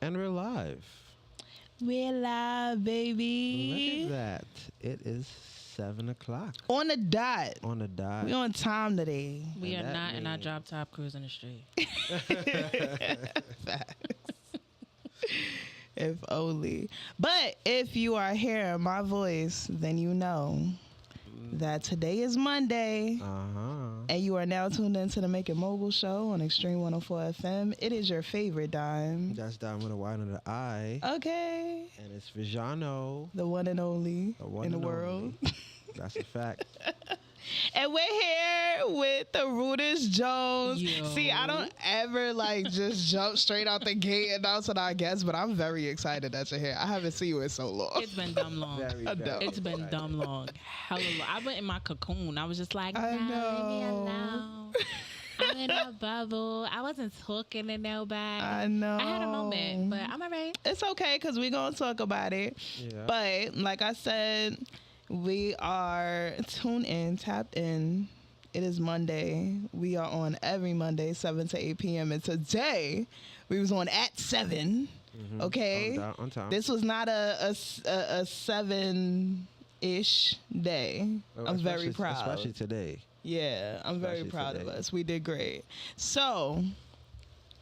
And we're live. We're live, baby. Look at that. It is 7 o'clock. On the dot. On the dot. We on time today. We And are that not in our means- drop top cruising the street. Facts. If only. But if you are hearing my voice, then you know that today is Monday. And you are now tuned into the Make It Mogul show on Xtreme 104 FM. It is your favorite dime. That's down with a Y under the I. Okay. And it's Vijano. The one and only one in the and world. only. That's a fact. And we're here with the Rudis Jones. Yo. See, I don't ever just jump straight out the gate and announce what I guess, but I'm very excited that you're here. I haven't seen you in so long. It's been dumb long. Very, I know. very It's been excited. dumb long. Hella long. I went in my cocoon. I was just like, I nah, leave me know. alone. I'm in a bubble. I wasn't talking to nobody. I know. I had a moment, but I'm all right. It's okay because we're going to talk about it. Yeah. But like I said, we are tuned in, tapped in. It is Monday. We are on every Monday, 7 to 8 p.m. And today, we was on at 7. Okay? On time. This was not a 7-ish day. I'm very proud. Especially today. Yeah, I'm very Especially proud of today. us. We did great. So,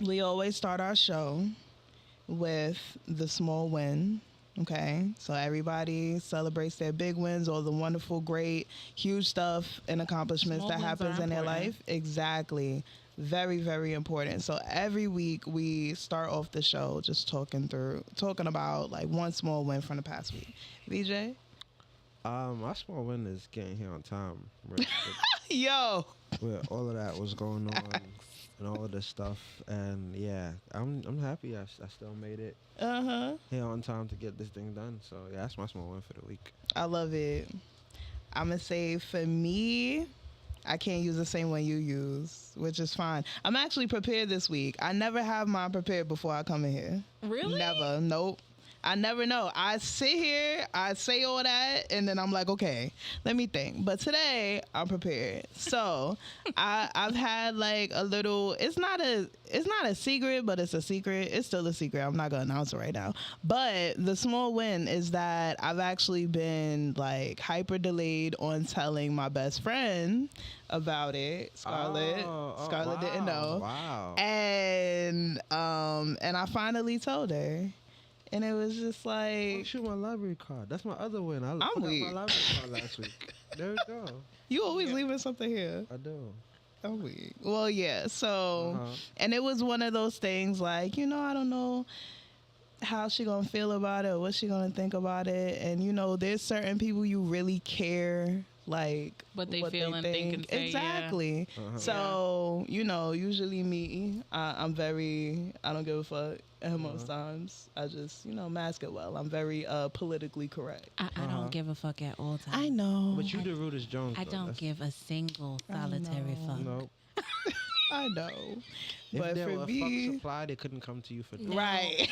we always start our show with the small win. Okay, so everybody celebrates their big wins or the wonderful, great, huge stuff and accomplishments Small that wins happens are in their important. life. Exactly. Very, very important. So every week we start off the show just talking about like one small win from the past week. VJ? My small win is getting here on time. With Yo! all of that was going on and all of this stuff. And yeah, I'm happy I still made it Uh-huh. here on time to get this thing done. So yeah, that's my small win for the week. I love it. I'm going to say for me, I can't use the same one you use, which is fine. I'm actually prepared this week. I never have mine prepared before I come in here. Really? Never. Nope. I never know. I sit here, I say all that, and then I'm like, okay, let me think. But today, I'm prepared. So I've had like a little. It's not a secret, but it's a secret. It's still a secret. I'm not gonna announce it right now. But the small win is that I've actually been like hyper delayed on telling my best friend about it, Scarlett. Scarlett didn't know. Wow. And I finally told her. And it was just Oh, like, shoot, my library card. That's my other win. I forgot weak. my library card last week. There we go. you always leaving something here. I do. I'm weak. Well, yeah. So, Uh-huh. and it was one of those things like, I don't know how she gonna feel about it or what she gonna think about it. And, there's certain people you really care, like, What they feel and think and say, yeah. Exactly. Uh-huh. So, usually me, I don't give a fuck. And most times, I just, mask it well. I'm very politically correct. I don't give a fuck at all times. I know. But you the Rudis Jones. I though. don't That's- give a single solitary know. fuck. No. I know. If But there for were a me, fuck supply, they couldn't come to you for No. right.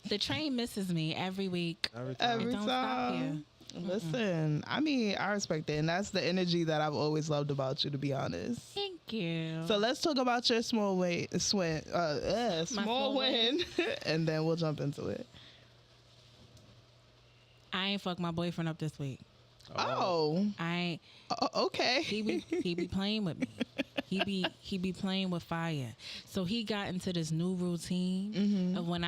The train misses me every week. every time. Every Don't stop here. time. Listen, I mean, I respect it. And that's the energy that I've always loved about you, to be honest. Thank you. So let's talk about your small small win, and then we'll jump into it. I ain't fucked my boyfriend up this week. Oh, I ain't. okay. He be playing with me. He be playing with fire. So he got into this new routine of when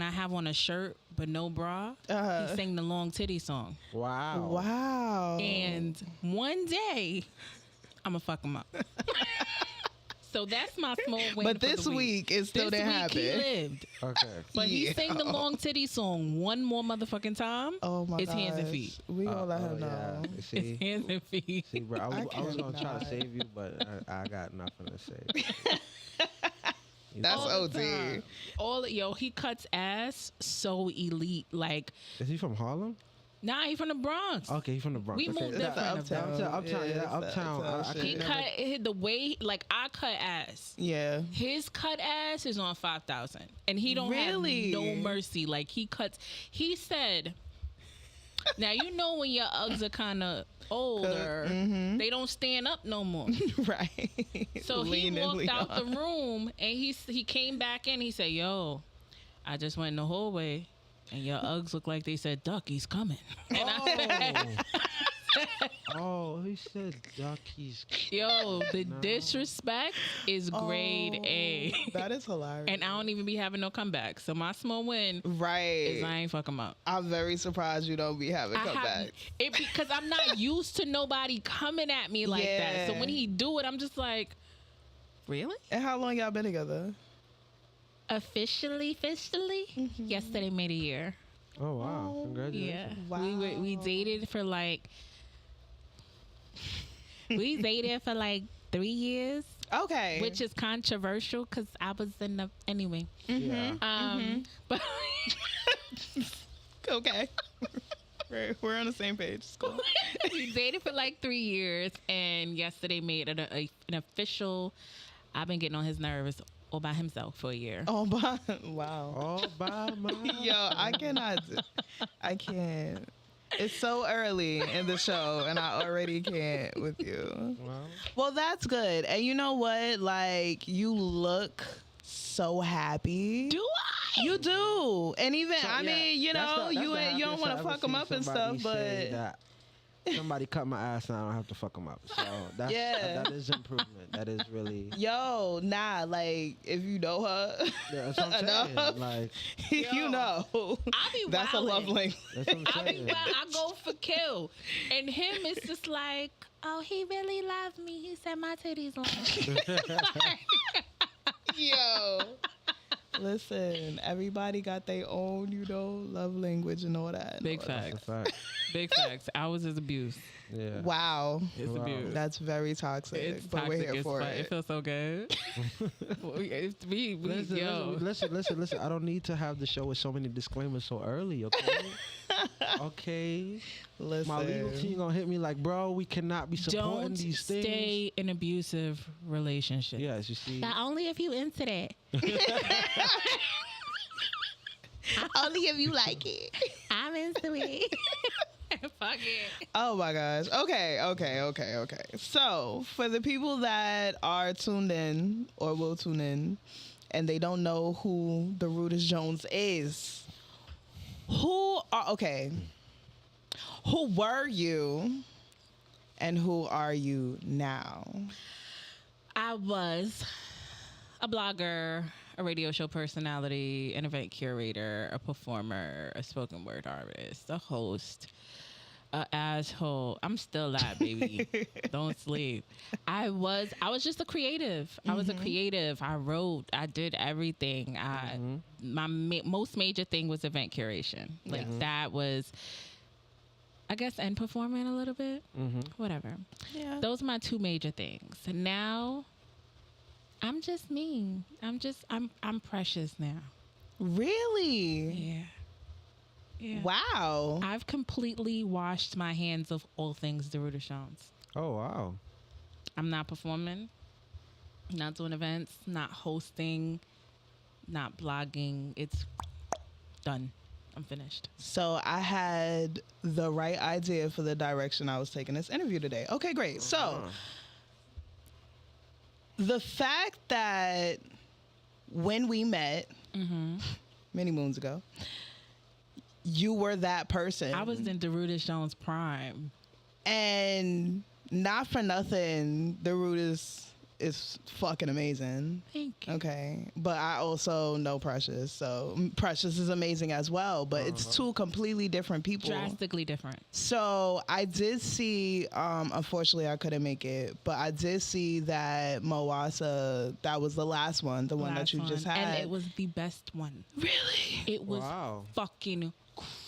I have on a shirt but no bra, he sang the long titty song. Wow. Wow. And one day, I'ma fuck him up. So that's my small win. But for this the week, it still this didn't week he happen. lived. Okay. But he Yeah. sang the long titty song one more motherfucking time. Oh my It's gosh. hands and feet. We gonna let her Oh, know. yeah. It's See, hands and feet. see, bro, I was gonna try cannot. to save you, but I got nothing to say. You That's know. OD. He cuts ass so elite. Like, Is he from Harlem? nah, he from the Bronx. Okay, he's from the Bronx. We okay. moved That's different. the uptown. Uptown, Yeah, yeah, it's the uptown. uptown I shit. He could cut never- the way, like, I cut ass. Yeah. His cut ass is on 5,000, and he don't Really? have no mercy. Like, he cuts. He said, "Now when your Uggs are kind of older, they don't stand up no more." Right. So he Lean in, walked out Leon. the room, and he came back in. He said, "Yo, I just went in the hallway, and your Uggs look like they said, Ducky's coming. And Oh, he said Ducky's. yo, the disrespect is grade A. That is hilarious. And I don't even be having no comeback. So my small win right. is I ain't fuck him up. I'm very surprised you don't be having comeback. It because I'm not used to nobody coming at me like that. So when he do it, I'm just like, really? And how long y'all been together? Officially, yesterday made a year. Oh wow! Congratulations. Yeah. Wow. We dated for like 3 years. Okay. Which is controversial because I was in the anyway. Yeah. But okay. We're on the same page. It's cool. we dated for like 3 years, and yesterday made an official. I've been getting on his nerves all by himself for a year. Wow. All by myself. Yo, I cannot. I can't. It's so early in the show, and I already can't with you. Well, that's good. And you know what? Like, you look so happy. Do I? You do. And even, So, I yeah, mean, you that's know, the you happiest don't want I've to ever fuck them seen up and somebody stuff, say but that somebody cut my ass and I don't have to fuck them up. So that's, Yeah. that is improvement. That is really. yo, nah, like, if you know her, Yeah, that's what I'm saying. enough, Like, you know. I be That's a love wildin'. language. that's what I'm I be saying. wild. I go for kill, and him is just like, oh, he really loved me. He said my titties long. Yo. Listen, everybody got their own, you know, love language and all that. Big That's a facts. fact. Big facts. Ours is abuse. Yeah. Wow. It's Wow. abuse. That's very toxic. It's but toxic. we're here It's for fun. it. It feels so good. Listen. I don't need to have the show with so many disclaimers so early, okay? Okay. Listen. My legal team gonna hit me like, bro, we cannot be supporting Don't these things. stay in abusive relationships. Yes, you see. But only if you into that. Only if you like it. I'm into it. Fuck it. Oh my gosh. Okay. So, for the people that are tuned in or will tune in and they don't know who the Rudis Jones is, who were you and who are you now? I was a blogger, a radio show personality, an event curator, a performer, a spoken word artist, a host, a asshole. I'm still that, baby. Don't sleep. I was just a creative. I was a creative. I wrote. I did everything. My most major thing was event curation. Like that was, I guess, and performing a little bit. Whatever. Yeah. Those are my two major things. Now, I'm just me. I'm precious now. Really? Yeah. Yeah. Wow. I've completely washed my hands of all things Deruda Jones. Oh wow. I'm not performing, not doing events, not hosting, not blogging. It's done. I'm finished. So I had the right idea for the direction I was taking this interview today. Okay, great. So the fact that when we met many moons ago, you were that person. I was in Deruda Jones' prime. And not for nothing, Deruda is fucking amazing. Thank you. Okay. But I also know Precious. So Precious is amazing as well. But it's two completely different people. Drastically different. So I did see, unfortunately I couldn't make it, but I did see that Moasa, that was the last one, the one that you just had. And it was the best one. Really? It was Wow. fucking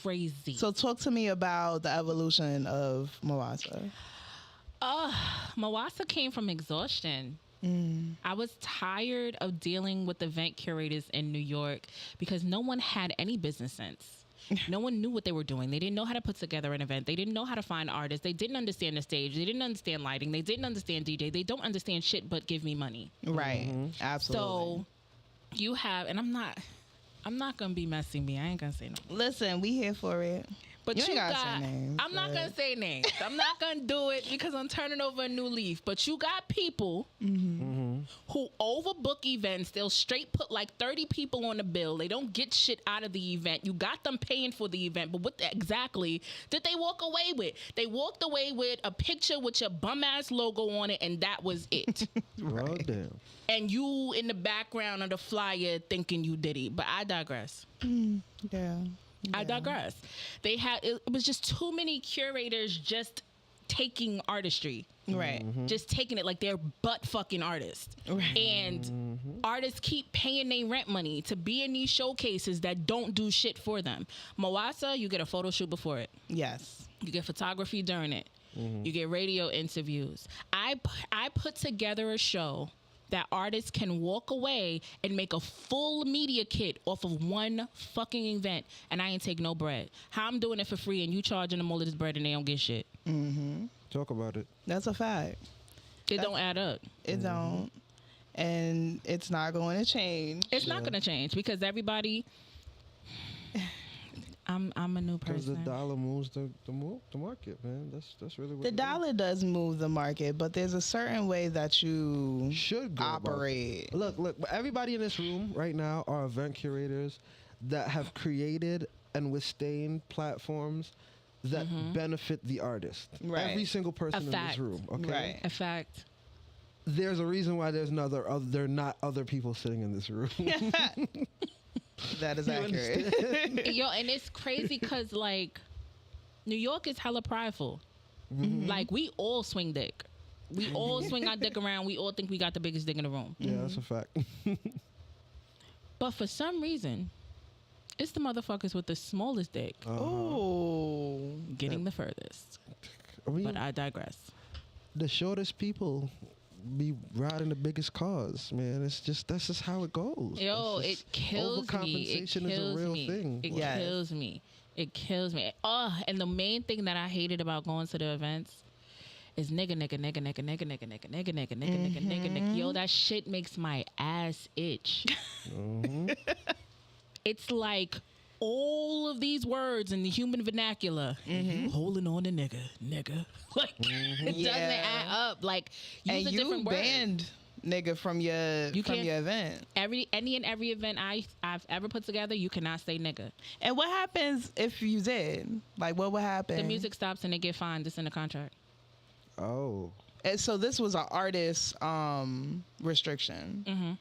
crazy. So talk to me about the evolution of Moasa. Moasa came from exhaustion. I was tired of dealing with event curators in New York because no one had any business sense. No one knew what they were doing. They didn't know how to put together an event. They didn't know how to find artists. They didn't understand the stage. They didn't understand lighting. They didn't understand DJ. They don't understand shit but give me money. Right. Absolutely. So you have, and I'm not gonna be messy me. I ain't gonna say no. Listen, we here for it. But You you, ain't gotta got, say names, I'm not but- gonna say names. I'm not gonna do it because I'm turning over a new leaf. But you got people who overbook events. They'll straight put like 30 people on the bill. They don't get shit out of the event. You got them paying for the event, but what exactly did they walk away with? They walked away with a picture with your bum ass logo on it, and that was it. Well, damn. And you in the background of the flyer thinking you did it. But I digress. Yeah. I digress. They had it was just too many curators just taking artistry. Right. Just taking it like they're butt fucking artists. Right. And artists keep paying their rent money to be in these showcases that don't do shit for them. Moasa, you get a photo shoot before it. Yes. You get photography during it. You get radio interviews. I put together a show that artists can walk away and make a full media kit off of one fucking event, and I ain't take no bread. How I'm doing it for free and you charging them all of this bread and they don't get shit. Talk about it. That's a fact. It don't add up. It don't. And it's not going to change. It's not going to change because everybody... I'm a new Because the person. dollar moves the market, man. That's really what The it dollar does move the market, but there's a certain way that you should go about operate. it. Look, everybody in this room right now are event curators that have created and withstand platforms that benefit the artist. Right. Every single person in fact. this room. Okay. Right. A fact. There's a reason why there are not other people sitting in this room. That is You accurate. Yo, and it's crazy because, like, New York is hella prideful. Like, we all swing dick. We all swing our dick around. We all think we got the biggest dick in the room. Yeah, that's a fact. But for some reason, it's the motherfuckers with the smallest dick Oh. getting the furthest. I mean, But I digress. the shortest people be riding the biggest cars, man. That's just how it goes. Yo, It's it just kills me. It overcompensation is a kills real me. thing. It Yes. kills me. It kills me. Oh, and the main thing that I hated about going to the events is nigga. Yo, that shit makes my ass itch. It's like all of these words in the human vernacular. You holding on to nigga. Like, it doesn't add up. Like, use And a you different word. banned nigga from your can't- event. Any and every event I've ever put together, you cannot say nigga. And what happens if you did? Like, what would happen? The music stops and they get fined. It's in the contract. Oh. And so this was an artist restriction.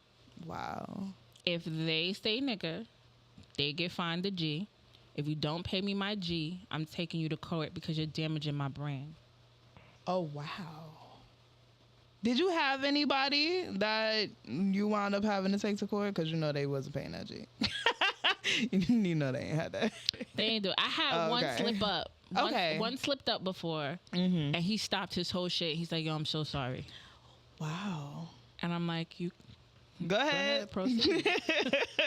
Wow. If they say nigga, they get fined the G. If you don't pay me my G, I'm taking you to court because you're damaging my brand. Oh, wow. Did you have anybody that you wound up having to take to court? Because you know they wasn't paying that G. You know they ain't had that. They ain't do it. I had one Okay. slip up. One slipped up before, and he stopped his whole shit. He's like, yo, I'm so sorry. Wow. And I'm like, you Go ahead. proceed.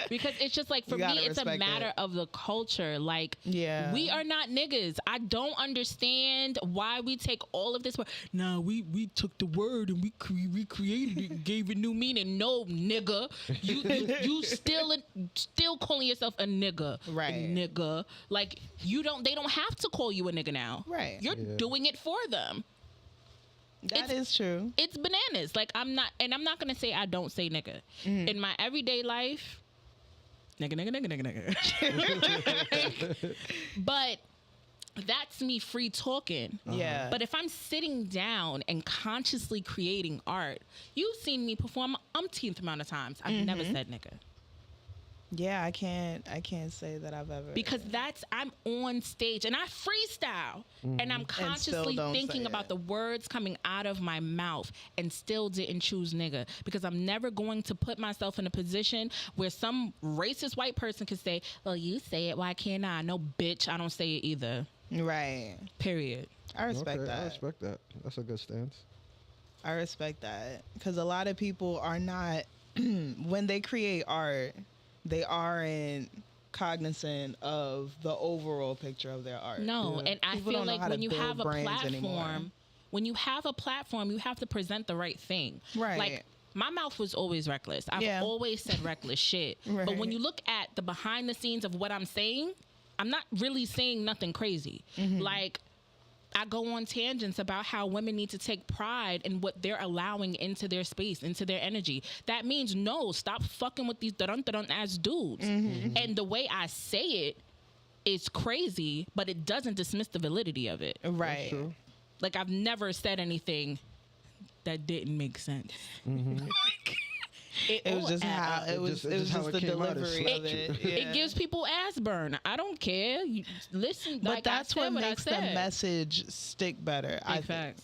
Because it's just like, for You me, gotta it's a respect matter it. of the culture. Like, Yeah. we are not niggas. I don't understand why we take all of this word. Nah, we took the word and we recreated it and gave it new meaning. No, nigga. You still calling yourself a nigga. Right. A nigga. Like, they don't have to call you a nigga now. Right. You're doing it for them. That is true. It's bananas. Like, I'm not gonna say I don't say nigga. In my everyday life, nigga. But that's me free talking. Yeah. But if I'm sitting down and consciously creating art, you've seen me perform umpteenth amount of times. I've never said nigga. Yeah, I can't say that I've ever. Because I'm on stage and I freestyle and I'm consciously don't thinking say about it. the words coming out of my mouth and still didn't choose nigga, because I'm never going to put myself in a position where some racist white person could say, well, you say it, why can't I? No, bitch, I don't say it either. Right. Period. I respect that. I respect that. That's a good stance. I respect that. Because a lot of people are not, when they create art, they aren't cognizant of the overall picture of their art. No, and I People feel don't know like how to when you build have a brands platform, anymore. you have to present the right thing. Right. Like, my mouth was always reckless. I've Yeah. always said reckless shit. Right. But when you look at the behind the scenes of what I'm saying, I'm not really saying nothing crazy. Like, I go on tangents about how women need to take pride in what they're allowing into their space, into their energy. That means no, stop fucking with these dun-dun ass dudes. And the way I say it is crazy, but it doesn't dismiss the validity of it. Right. Like, I've never said anything that didn't make sense. It was just how it was just the delivery of it. It gives people ass burn. I don't care. You listen, but like that's what makes the message stick better. I think.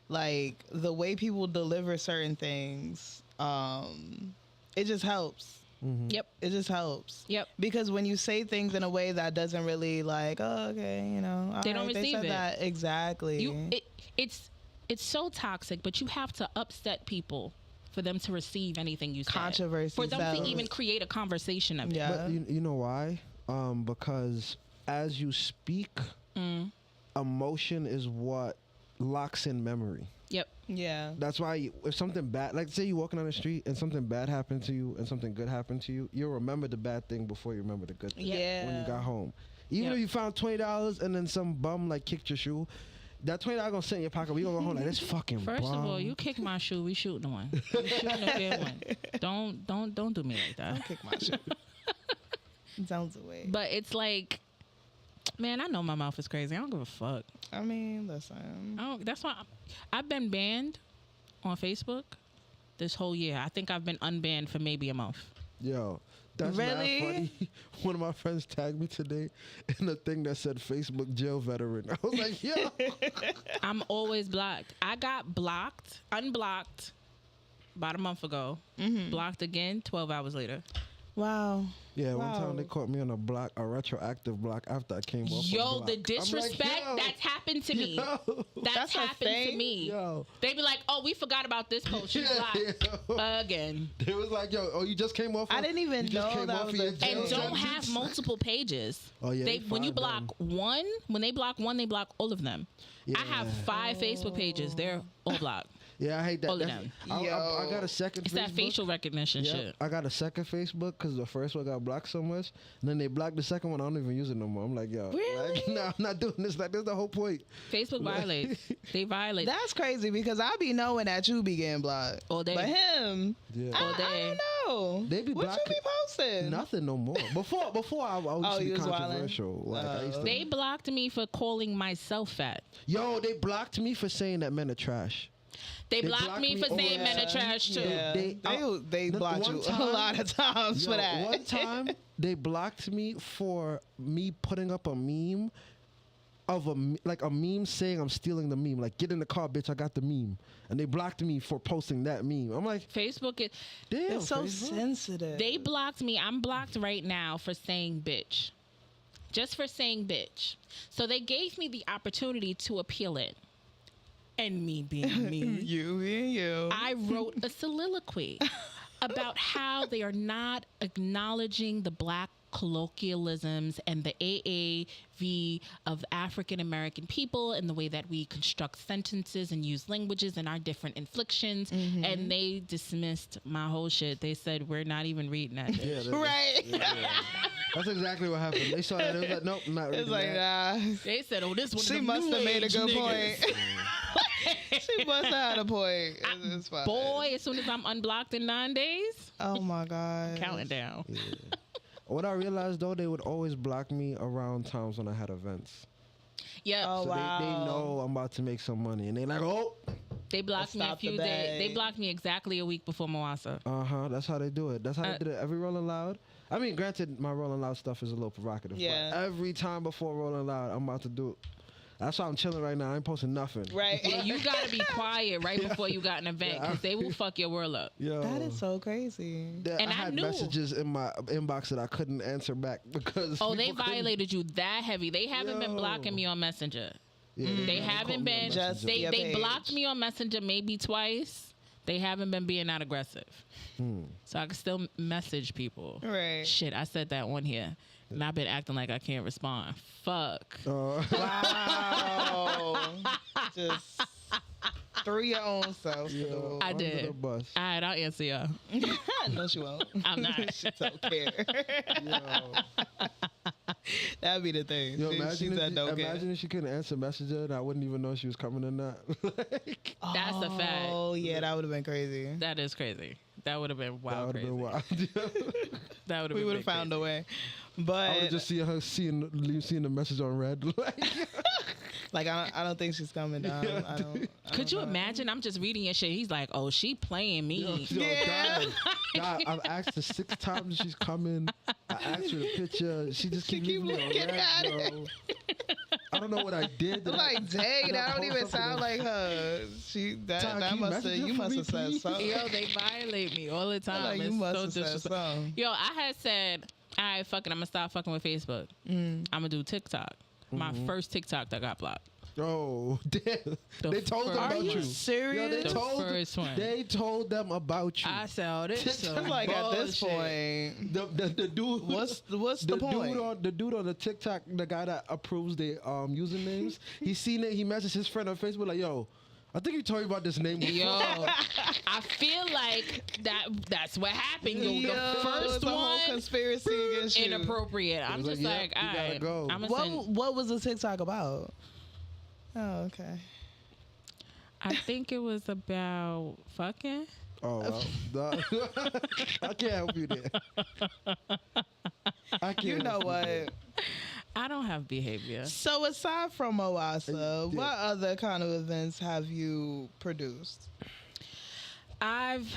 Like the way people deliver certain things, it just helps. Yep. It just helps. Yep. Because when you say things in a way that doesn't really like, oh, okay, you know, they don't receive it. That. Exactly. It's so toxic, but you have to upset people for them to receive anything you say. Controversy. For them to even create a conversation of it. But you know why? Because as you speak, emotion is what locks in memory. Yep. Yeah. That's why if something bad, like say you're walking down the street and something bad happened to you and something good happened to you, you'll remember the bad thing before you remember the good thing. Yeah. When you got home. Even if you found $20 and then some bum like kicked your shoe, that $20 gonna sit in your pocket. We gonna go home like this fucking First bum. of all, you kick my shoe, we shooting one. We shooting a fair one. Don't do me like that. Don't kick my shoe. Sounds away. But it's like, man, I know my mouth is crazy. I don't give a fuck. I mean, listen. That's why I've been banned on Facebook this whole year. I think I've been unbanned for maybe a month. Yo, that's really not funny. One of my friends tagged me today in a thing that said Facebook jail veteran. I was like, yo. I'm always blocked. I got unblocked about a month ago. Blocked again 12 hours later. Wow. Yeah, one time they caught me on a retroactive block after I came off. Yo, the disrespect that's happened to me. That's happened to me. Yo. They be like, "Oh, we forgot about this post. You blocked again." It was like, "Yo, you just came off." I didn't even know that was a and don't have multiple pages. Oh yeah. When you block one, when they block one, they block all of them. Yeah. I have 5 Facebook pages. They're all blocked. Yeah, I hate that. All of them. I got a second. It's Facebook. that facial recognition shit. I got a second Facebook because the first one got blocked so much, and then they blocked the second one. I don't even use it no more. I'm like, yo, really? Like, no, I'm not doing this. Like, that's the whole point. Facebook violates. They violate. That's crazy because I be knowing that you be getting blocked all day. But him, all day. I don't know. They be what blocking. You be posting? Nothing no more. Before I was to be controversial. Like, I used to, they blocked me for calling myself fat. Yo, they blocked me for saying that men are trash. They blocked me for saying men are trash too. Yeah. They blocked you a lot of times for that. One time they blocked me for me putting up a meme of a meme saying I'm stealing the meme. Like, get in the car, bitch, I got the meme. And they blocked me for posting that meme. I'm like, Facebook is damn, it's so Facebook. sensitive. They blocked me. I'm blocked right now for saying bitch. Just for saying bitch. So they gave me the opportunity to appeal it. And me being me. You being you. I wrote a soliloquy about how they are not acknowledging the black colloquialisms and the AAV of African American people and the way that we construct sentences and use languages and our different inflections. And they dismissed my whole shit. They said, we're not even reading that. Right. Yeah. That's exactly what happened. They saw that. It was like, nope, not reading It's like, that. nah. They said, oh, this one. She must have made a good point. She must have had a point. It's fine. Boy, as soon as I'm unblocked in 9 days. Oh my God. Counting down. Yeah. What I realized though, they would always block me around times when I had events. Yeah. Oh, So wow. they know I'm about to make some money, and they like, oh. They blocked me a few days. They blocked me exactly a week before Moasa. That's how they do it. That's how they did it every Rolling Loud. I mean, granted, my Rolling Loud stuff is a little provocative. Yeah. But every time before Rolling Loud, I'm about to do it. That's why I'm chilling right now. I ain't posting nothing. Right. Yeah, you gotta be quiet right before you got an event because they will fuck your world up. Yo, That is so crazy. And I had knew. messages in my inbox that I couldn't answer back because. Oh, they violated you that heavy. They haven't been blocking me on Messenger. Yeah, They haven't been. Just They page. blocked me on Messenger maybe twice. They haven't been being that aggressive. So I can still message people. Right. Shit, I said that one here. And I've been acting like I can't respond. Fuck. Wow. Just threw your own self. Yeah, I under did. the bus. All right, I'll answer y'all. No, she won't. I'm not. She don't care. Yo. That'd be the thing. Yo, Imagine if she couldn't answer Messenger and I wouldn't even know she was coming or not. Like, That's a fact. Oh yeah, that would have been crazy. That is crazy. That would have been wild. that would have crazy. been wild. That would have. We would have found crazy. a way. I But would have just seeing the message on red. like I don't think she's coming down. I don't Could you know. imagine? I'm just reading your shit. He's like, "Oh, she playing me." Yeah. God, I've asked her 6 times and she's coming. I asked her the picture. She just keep keep leaving me on looking red, at yo. I don't know what I did. I'm like, dang, did I that don't post even something sound that- like her. Ty, That can you must have message her you for must me, have said please? something. Yo, they violate me all the time. Like, you It's must so have said disrespectful. something. Yo, I had said, all right, fuck it, I'm gonna stop fucking with Facebook. I'm gonna do TikTok. My first TikTok that got blocked. Oh, damn. The They told them first about Are you you. serious? Yo, The first one. They told them about you. I said, this is It's like at this point, The dude. what's the the point? dude on the TikTok, the guy that approves the usernames, he seen it. He messaged his friend on Facebook like, "Yo, I think he told you about this name before." Yo, I feel like that's what happened. Yo, Yo, the first it's a whole one, conspiracy against you. inappropriate. I'm was just like, like, yep, all you gotta right, go. I'm gonna send. What was the TikTok about? Oh, okay. I think it was about fucking. Oh, well, I can't help you there. I can't. You know help what? there. I don't have behavior. So aside from Oasa, Yeah. what other kind of events have you produced? I've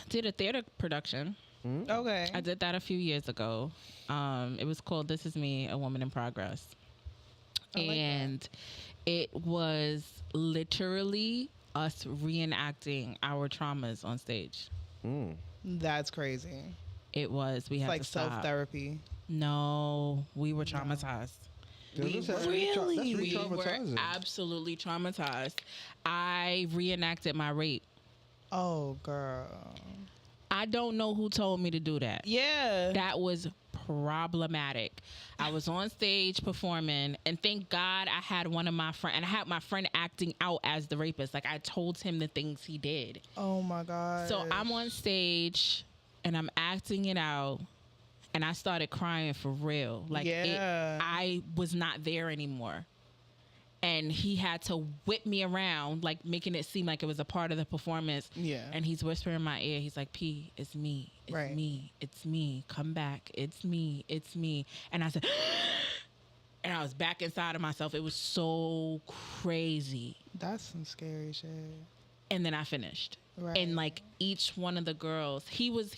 did a theater production. Okay. I did that a few years ago. It was called "This Is Me: A Woman in Progress," I like that. and it was literally us reenacting our traumas on stage. That's crazy. It was. We It's had like to stop. self-therapy. No, we were traumatized. Yeah, that's Really? That's We were re-traumatizing. absolutely traumatized. I reenacted my rape. Oh, girl. I don't know who told me to do that. Yeah. That was problematic. I was on stage performing, and thank God I had one of my friends, and I had my friend acting out as the rapist. Like, I told him the things he did. Oh my God. So I'm on stage and I'm acting it out, and I started crying for real. Like, Yeah. I was not there anymore. And he had to whip me around, like making it seem like it was a part of the performance. Yeah. And he's whispering in my ear. He's like, "P, it's me. It's Right. me. It's me. Come back. It's me. It's me." And I said, and I was back inside of myself. It was so crazy. That's some scary shit. And then I finished. Right. And like each one of the girls, he was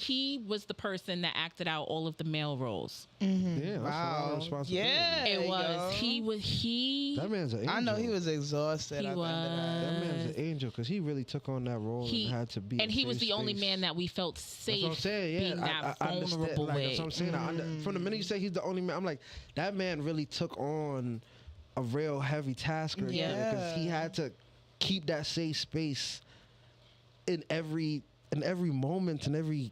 the person that acted out all of the male roles. Yeah, that's a lot Wow. of responsibility. Yeah. It was yo. That man's an angel. I know he was exhausted. He at the end of that. That man's an angel because he really took on that role and had to be. And a he was safe the only space. man that we felt That's safe what I'm saying. Yeah, being that I understand. vulnerable Like, with. that's what I'm saying. From the minute you say he's the only man, I'm like, that man really took on a real heavy task right there because he Yeah. had to keep that safe space in every moment and every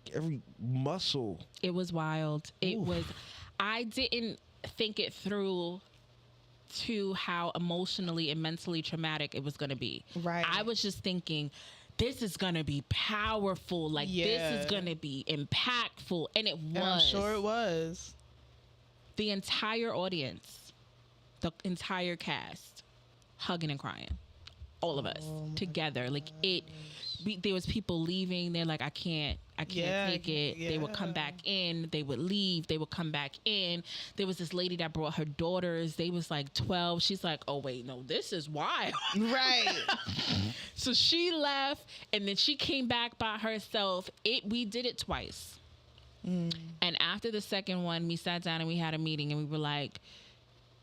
muscle. It was wild. It Oof. was. I didn't think it through to how emotionally and mentally traumatic it was going to be. Right. I was just thinking, this is going to be powerful. Like, this Yeah. is going to be impactful. And it was. And I'm sure it was. The entire audience, the entire cast, hugging and crying. All of us together. Like, there was people leaving. They're like, I can't Yeah, take it. They would come yeah. back in. They would leave. They would come back in. There was this lady that brought her daughters. They was like 12. She's like, oh wait, no, this is wild. Right. So she left, and then she came back by herself. We did it twice. And after the second one, we sat down and we had a meeting, and we were like,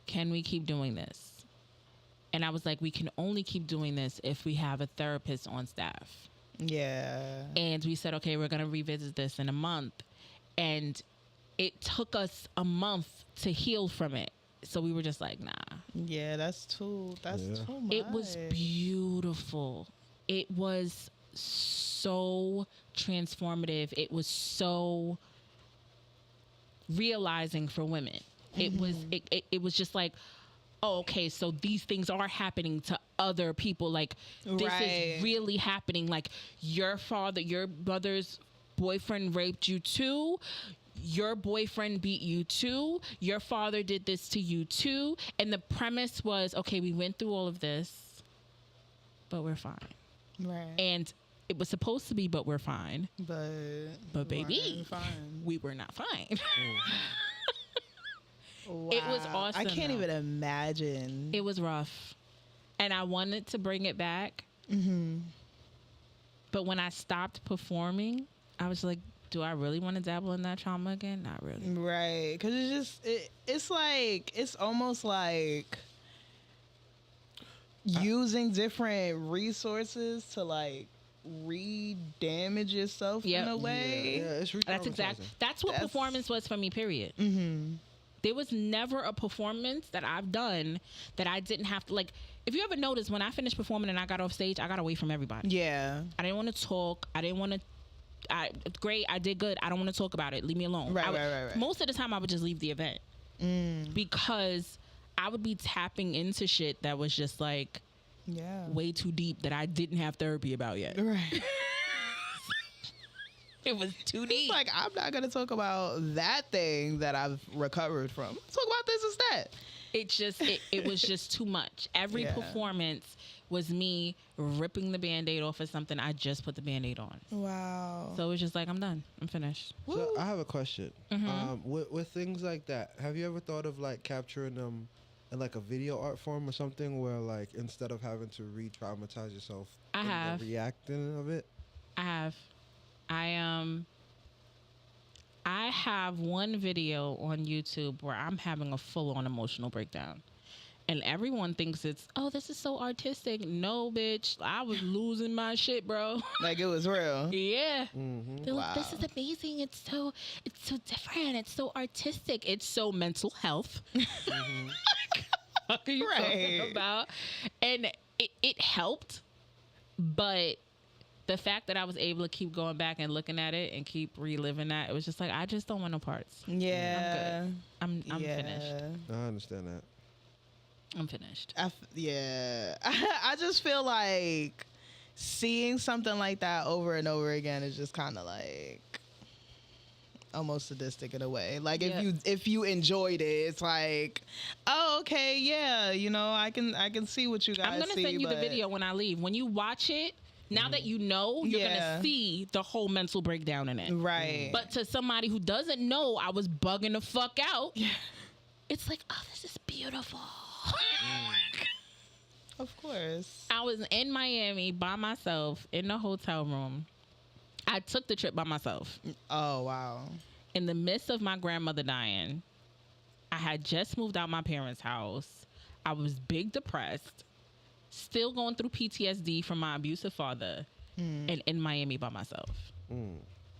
can we keep doing this? And I was like, we can only keep doing this if we have a therapist on staff. Yeah. And we said, okay, we're going to revisit this in a month. And it took us a month to heal from it. So we were just like, nah. Yeah, that's too much. It was beautiful. It was so transformative. It was so realizing for women. It was it was just like, oh, okay, so these things are happening to other people. Like, this Right. is really happening. Like, your mother's boyfriend raped you too. your boyfriend beat you too. Your father did this to you too. And the premise was, okay, we went through all of this, but we're fine. Right. And it was supposed to be, but we're fine. But baby, we were not fine. Wow. It was awesome. I can't even imagine. It was rough. And I wanted to bring it back. But when I stopped performing, I was like, do I really want to dabble in that trauma again? Not really. Right. Because it's like, it's almost like using different resources to like re-damage yourself in a way. Yeah, it's that's what performance was for me, period. There was never a performance that I've done that I didn't have to, like, if you ever notice, when I finished performing and I got off stage, I got away from everybody. Yeah. I didn't want to talk. I didn't want to, great, I did good. I don't want to talk about it. Leave me alone. Right. Most of the time, I would just leave the event. Because I would be tapping into shit that was just like way too deep that I didn't have therapy about yet. Right. It was too deep. It's like, I'm not going to talk about that thing that I've recovered from. Let's talk about this instead. It was just too much. Every performance was me ripping the Band-Aid off of something I just put the Band-Aid on. Wow. So it was just like, I'm done. I'm finished. So I have a question. With things like that, have you ever thought of like capturing them in like a video art form or something where like instead of having to re-traumatize yourself, the reacting of it? I have. I have one video on YouTube where I'm having a full-on emotional breakdown. And everyone thinks it's, oh, this is so artistic. No, bitch. I was losing my shit, bro. Like it was real. Yeah. Wow. Like, this is amazing. It's so different. It's so artistic. It's so mental health. What are you talking about? And it helped, but the fact that I was able to keep going back and looking at it and keep reliving that, it was just like, I just don't want no parts. Yeah. I'm good. I'm finished. I understand that. I'm finished. I just feel like seeing something like that over and over again is just kind of like almost sadistic in a way. Like if you enjoyed it, it's like, oh, okay, yeah, you know, I can see what you guys see. I'm gonna send you the video when I leave. When you watch it, now that you know, you're gonna see the whole mental breakdown in it. Right. But to somebody who doesn't know, I was bugging the fuck out. Yeah. It's like, oh, this is beautiful. Of course. I was in Miami by myself in the hotel room. I took the trip by myself. Oh, wow. In the midst of my grandmother dying, I had just moved out my parents' house. I was big depressed, still going through PTSD from my abusive father, and in Miami by myself.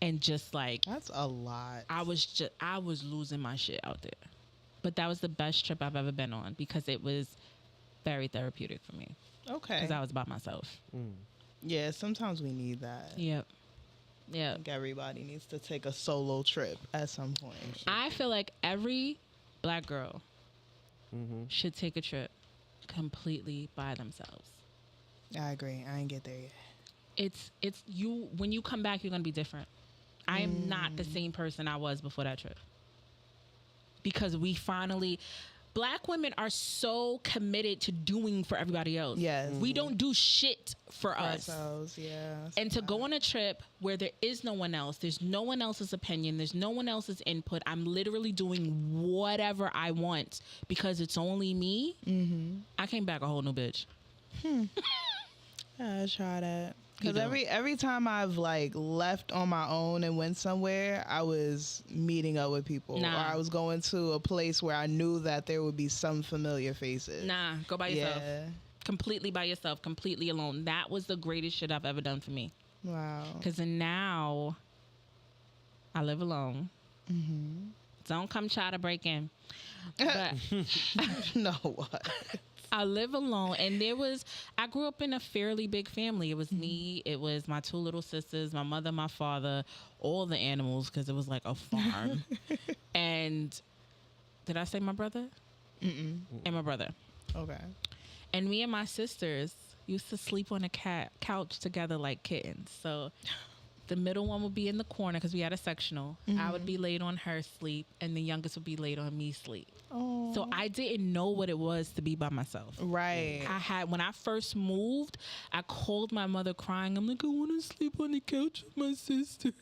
And just like, that's a lot. I was losing my shit out there. But that was the best trip I've ever been on because it was very therapeutic for me. Okay. Because I was by myself. Yeah, sometimes we need that. Yep. Yeah. I think everybody needs to take a solo trip at some point. I feel like every black girl should take a trip completely by themselves. I agree. I ain't get there yet. It's you, when you come back, you're gonna be different. I am not the same person I was before that trip. Because black women are so committed to doing for everybody else. Yes. We don't do shit for us. Ourselves, yeah. And to go on a trip where there is no one else, there's no one else's opinion, there's no one else's input. I'm literally doing whatever I want because it's only me. I came back a whole new bitch. I try that. Because every time I've like left on my own and went somewhere, I was meeting up with people. Or I was going to a place where I knew that there would be some familiar faces. Nah, go by yourself. Yeah. Completely by yourself, completely alone. That was the greatest shit I've ever done for me. Wow. Because now I live alone. Don't come try to break in. But no, what? I live alone, and I grew up in a fairly big family. It was me, it was my two little sisters, my mother, my father, all the animals, because it was like a farm. And did I say my brother? And my brother. Okay. And me and my sisters used to sleep on a couch together like kittens. So The middle one would be in the corner because we had a sectional. I would be laid on her sleep, and the youngest would be laid on me sleep. Oh. So I didn't know what it was to be by myself. Right. When I first moved, I called my mother crying. I'm like, I want to sleep on the couch with my sisters.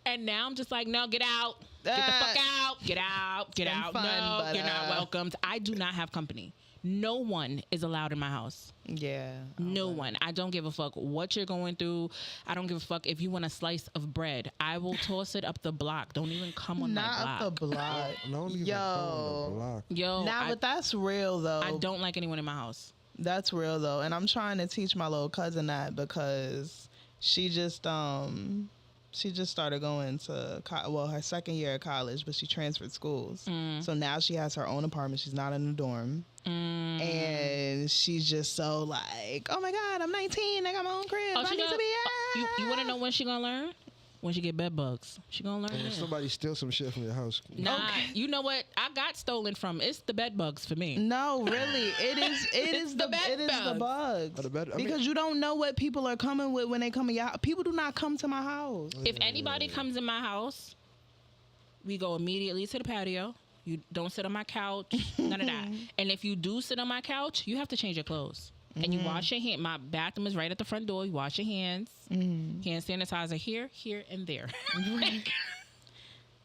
And now I'm just like, no, get out. Get the fuck out. Get out. Get out. Fun, No, but, you're not welcomed. I do not have company. No one is allowed in my house. Yeah. No one. I don't give a fuck what you're going through. I don't give a fuck if you want a slice of bread. I will toss it up the block. Don't even come on my block. Not up the block. No one even come on the block. Yo, But that's real though. I don't like anyone in my house. That's real though, and I'm trying to teach my little cousin that because she just started going to her second year of college, but she transferred schools. So now she has her own apartment. She's not in a dorm. And she's just so like, oh my God, I'm 19. I got my own crib. I need to be You want to know when she gonna learn? When she get bed bugs. She gonna learn When it. somebody steals some shit from your house. Nah, you know what? I got stolen from. It's the bed bugs for me. No, really, it is the bugs. Because you don't know what people are coming with when they come in your house. People do not come to my house. If anybody comes in my house, we go immediately to the patio. You don't sit on my couch, none of that. And if you do sit on my couch, you have to change your clothes. And you wash your hands. My bathroom is right at the front door. You wash your hands. Hand sanitizer here, and there.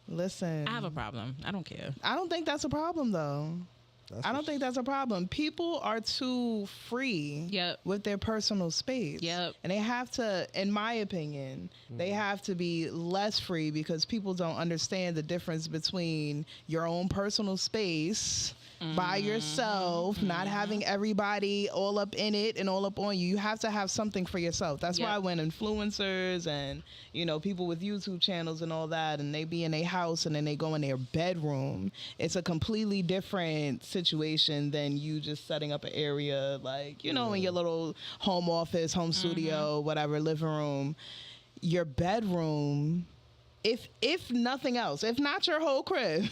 Listen. I have a problem. I don't care. I don't think that's a problem, though. I don't think that's a problem. People are too free with their personal space. And they have to, in my opinion, they have to be less free because people don't understand the difference between your own personal space by yourself, not having everybody all up in it and all up on you. You have to have something for yourself. That's why when influencers and, people with YouTube channels and all that, and they be in their house and then they go in their bedroom, it's a completely different situation than you just setting up an area like, in your little home office, home studio, whatever, living room. Your bedroom, if nothing else, if not your whole crib,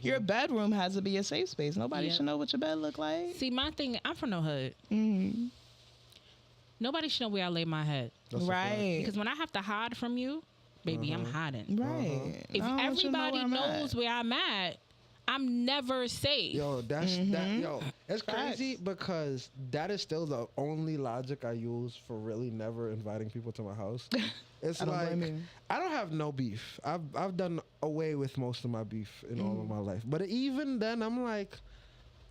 your bedroom has to be a safe space. Nobody should know what your bed look like. See, my thing, I'm from the hood. Nobody should know where I lay my head. Right. Because when I have to hide from you, baby, I'm hiding. Right. If everybody knows where I'm at, I'm never safe. Yo, it's crazy because that is still the only logic I use for really never inviting people to my house. It's like I don't have no beef. I've done away with most of my beef in all of my life. But even then, I'm like,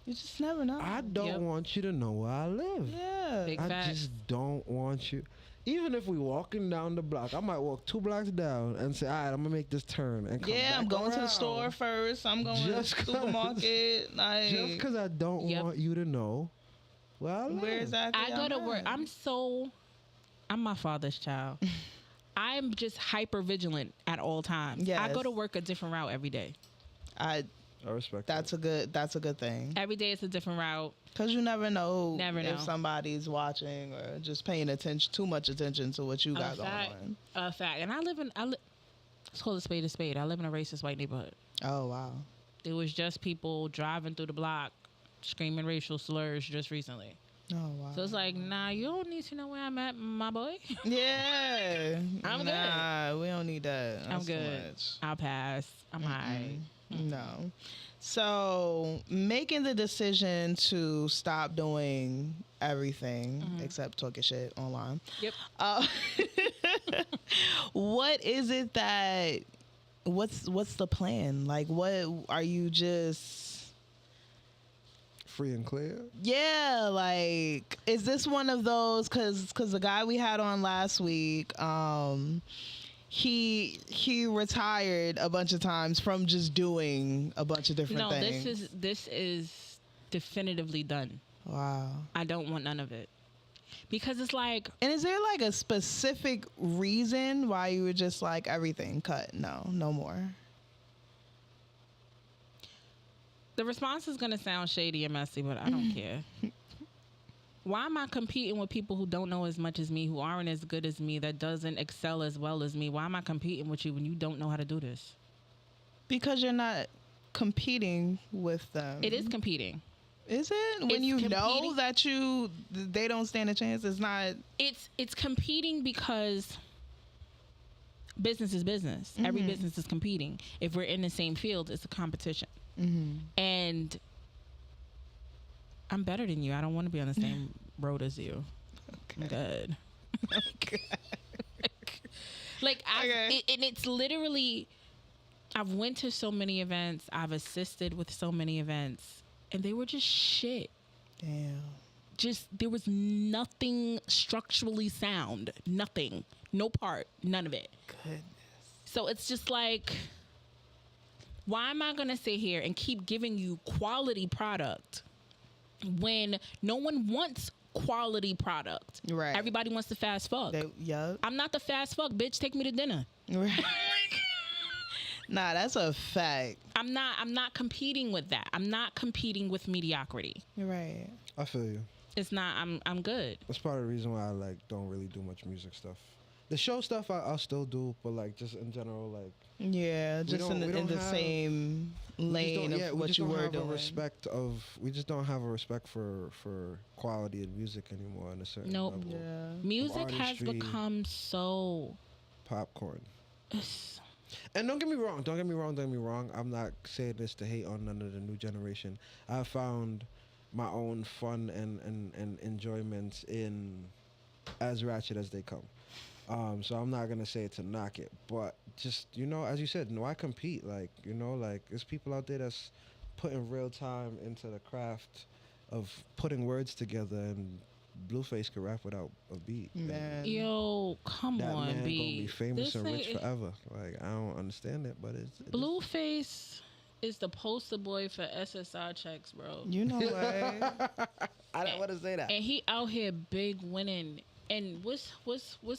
you just never know. I don't want you to know where I live. Yeah, Big I facts. just don't want you. Even if we walking down the block, I might walk 2 blocks down and say, all right, I'm gonna make this turn and come back I'm going to the around. store first. I'm going to the supermarket. Like, Just because I don't want you to know where I live. Where exactly I go to work. I'm my father's child. I'm just hyper vigilant at all times. Yes. I go to work a different route every day. I respect that's that. That's a good thing. Every day it's a different route. Because you never know if somebody's watching or just paying too much attention to what you got going on. A fact. And let's call a spade a spade. I live in a racist white neighborhood. Oh, wow. There was just people driving through the block screaming racial slurs just recently. Oh, wow. So it's like, nah, you don't need to know where I'm at, my boy. Yeah. I'm good. Nah, we don't need that. That's I'm good. I'll pass. I'm high. No. So making the decision to stop doing everything except talking shit online. Yep. What is it that? What's the plan? Like, what are you just? Free and clear? Yeah, like, is this one of those? Because the guy we had on last week, he retired a bunch of times from just doing a bunch of different things. No, this is definitively done. Wow. I don't want none of it. Because it's like... And is there like a specific reason why you were just like, everything cut? No more. The response is going to sound shady and messy, but I don't care. Why am I competing with people who don't know as much as me, who aren't as good as me, that doesn't excel as well as me? Why am I competing with you when you don't know how to do this? Because you're not competing with them. It is competing. Is it? When you know that they don't stand a chance, it's not. It's competing because business is business. Every business is competing. If we're in the same field, it's a competition. And I'm better than you. I don't want to be on the same road as you. Okay. I'm good. Okay. Like, and it's literally, I've went to so many events. I've assisted with so many events, and they were just shit. Damn. Just, there was nothing structurally sound. Nothing. No part. None of it. Goodness. So it's just like, why am I going to sit here and keep giving you quality product when no one wants quality product? Right. Everybody wants to fast fuck. Yup. I'm not the fast fuck, bitch. Take me to dinner. Right. Nah, that's a fact. I'm not competing with that. I'm not competing with mediocrity. Right. I feel you. It's not. I'm good. That's part of the reason why I like don't really do much music stuff. The show stuff I'll still do, but like just in general, like yeah, just in the same lane of what you were doing. We just don't have a respect for quality in music anymore in a certain level. Yeah. Music has become so popcorn. And don't get me wrong. I'm not saying this to hate on none of the new generation. I found my own fun and enjoyment in as ratchet as they come. So I'm not gonna say it to knock it, but just, as you said, why compete? Like, like there's people out there that's putting real time into the craft of putting words together, and Blueface could rap without a beat. Man. Yo, come that on, man B. gonna be famous This and rich ain't- forever. Like, I don't understand it, but it's Blueface is the poster boy for SSI checks, bro. You know what? I don't want to say that. And he out here big winning. And what's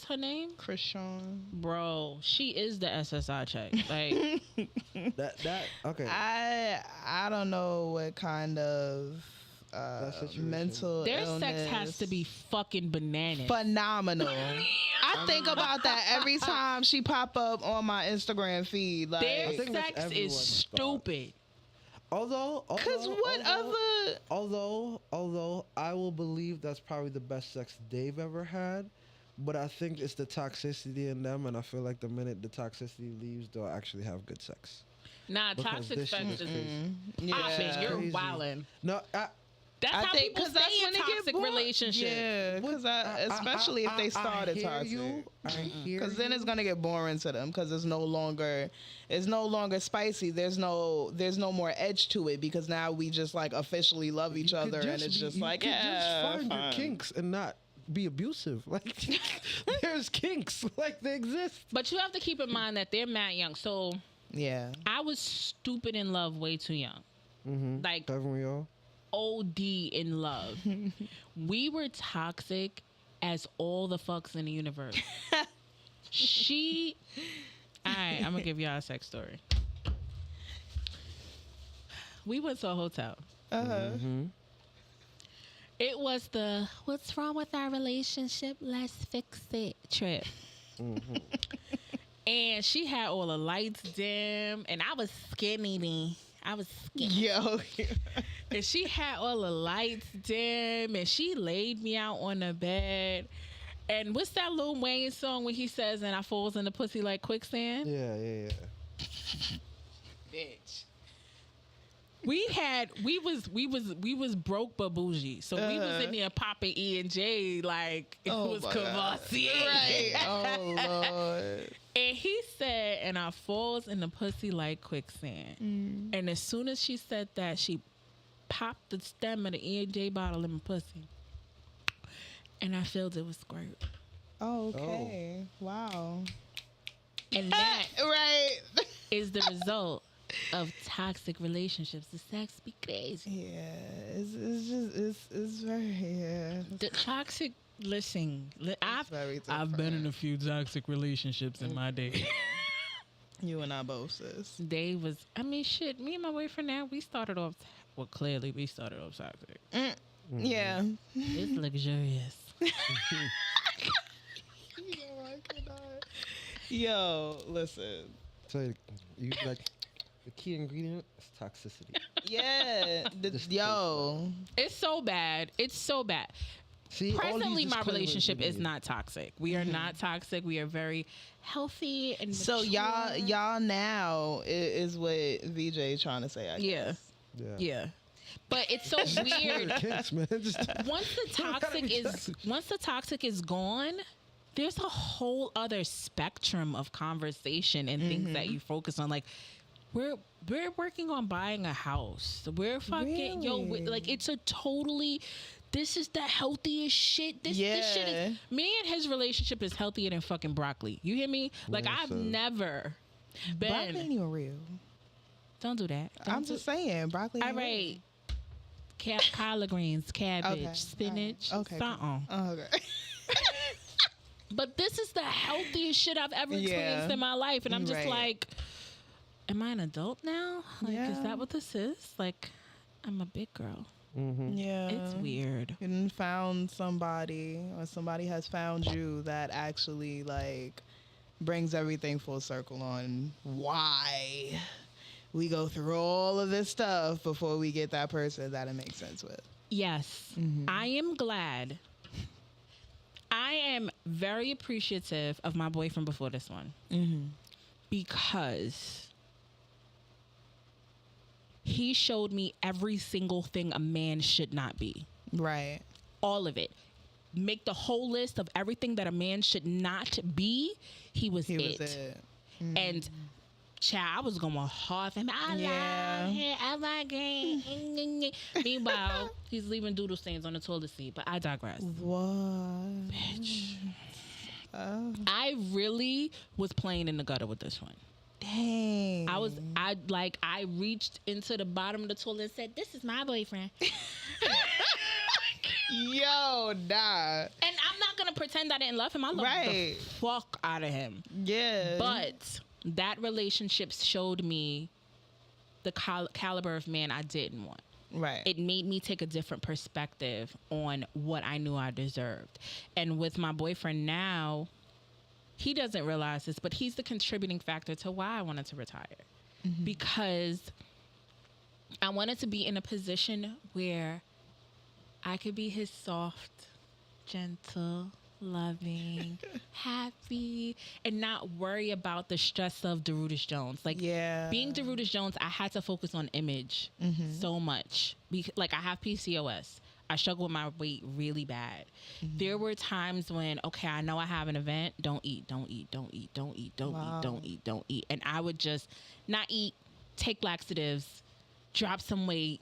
her name? Krishan. Bro, she is the SSI check. Like that okay. I don't know what kind of mental their illness. sex has to be fucking bananas. Phenomenal. I think about that every time she pop up on my Instagram feed. Like, Their think that's sex is everyone's stupid. Although I will believe that's probably the best sex they've ever had, but I think it's the toxicity in them, and I feel like the minute the toxicity leaves, they'll actually have good sex. Nah, Because toxic this shit sex is is crazy. yeah. you're Crazy. wildin'. No, That's I how think people stay in toxic relationships. Yeah, because especially if they started toxic. Because then it's gonna get boring to them. Because it's no longer spicy. There's no more edge to it. Because now we just like officially love each other, and it's just like, yeah, just find fine. your kinks and not be abusive. Like, there's kinks, like they exist. But you have to keep in mind that they're mad young. So Yeah. I was stupid in love way too young. Like Haven't we all? OD in love. We were toxic as all the fucks in the universe. Alright, I'm gonna give y'all a sex story. We went to a hotel. It was the "what's wrong with our relationship? Let's fix it" trip. And she had all the lights dim, and I was skinny. Yo. And she had all the lights dim, and she laid me out on the bed. And what's that Lil Wayne song when he says, "and I falls in the pussy like quicksand"? Yeah. Bitch. We was broke but bougie. So we was in there popping E&J like it was Cavassier. Right. Oh, Lord. And he said, "and I falls in the pussy like quicksand." And as soon as she said that, she popped the stem of the E&J bottle in my pussy. And I filled it with squirt. Oh, okay. Wow. And that Right. is the result of toxic relationships. The sex be crazy. Yeah. It's very, yeah. The toxic, listen, very I've been in a few toxic relationships in my day. You and I both, sis. Me and my boyfriend now, we started off, clearly we started off toxic. Yeah. It's luxurious. Yo, listen. So you like the key ingredient is toxicity. Yeah. Just Yo. It's so bad. See, all presently these my disclaimers relationship we is need. not toxic. We are not toxic. We are very healthy and So mature. y'all now is what VJ trying to say. I Yeah. guess. Yeah. But it's so weird. Kinks, man. Just, Once the toxic is gone, there's a whole other spectrum of conversation and things that you focus on. Like we're working on buying a house. We're fucking like it's a totally. This is the healthiest shit. This shit is me and his relationship is healthier than fucking broccoli. You hear me? Like I've never been. Broccoli ain't even real. Don't do that. I'm just saying, broccoli. All right. Collard greens, cabbage, spinach, Okay. something. Okay. But this is the healthiest shit I've ever experienced in my life. And I'm just like, am I an adult now? Like, is that what this is? Like, I'm a big girl. mm-hmm. Yeah. It's weird. You done found somebody, or somebody has found you that actually, like, brings everything full circle on why we go through all of this stuff before we get that person that it makes sense with. Yes. I am glad. I am very appreciative of my boyfriend before this one. Because he showed me every single thing a man should not be. Right. All of it. Make the whole list of everything that a man should not be. He was it. And child, I was going hard for him. I love him. I like him. Meanwhile, he's leaving doodle stains on the toilet seat. But I digress. What? Bitch. I really was playing in the gutter with this one. Dang. I reached into the bottom of the toilet and said, "This is my boyfriend." Yo, nah. And I'm not gonna pretend I didn't love him. I loved the fuck out of him. Yeah. But that relationship showed me the caliber of man I didn't want. Right. It made me take a different perspective on what I knew I deserved. And with my boyfriend now, he doesn't realize this, but he's the contributing factor to why I wanted to retire. Because I wanted to be in a position where I could be his soft, gentle, loving, happy, and not worry about the stress of Darutis Jones. Like, being Darutis Jones, I had to focus on image so much. Like, I have PCOS. I struggle with my weight really bad. There were times when, okay, I know I have an event. Don't eat, don't eat, don't eat, don't eat, don't eat, don't eat, don't eat. And I would just not eat, take laxatives, drop some weight,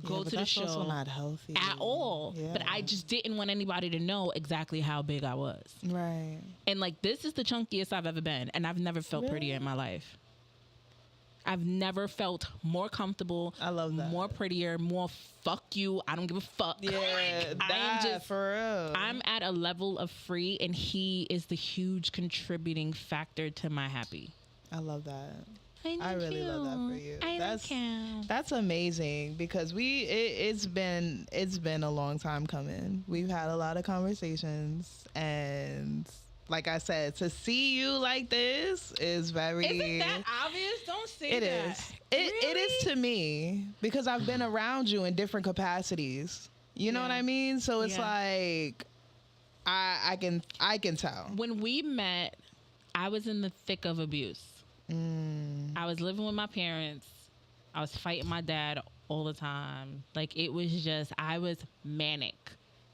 go to the show. That's also not healthy at all. Yeah. But I just didn't want anybody to know exactly how big I was. Right. And like, this is the chunkiest I've ever been, and I've never felt prettier in my life. I've never felt more comfortable. I love that. More prettier, more fuck you. I don't give a fuck. Yeah, I am just for real. I'm at a level of free, and he is the huge contributing factor to my happy. I love that. I really love that for you. I That's amazing, because it's been a long time coming. We've had a lot of conversations, and like I said, to see you like this is very. Isn't that obvious? Don't say it that. Is. It is to me, because I've been around you in different capacities. You know what I mean? So it's like I can tell. When we met, I was in the thick of abuse. I was living with my parents. I was fighting my dad all the time. Like, it was just, I was manic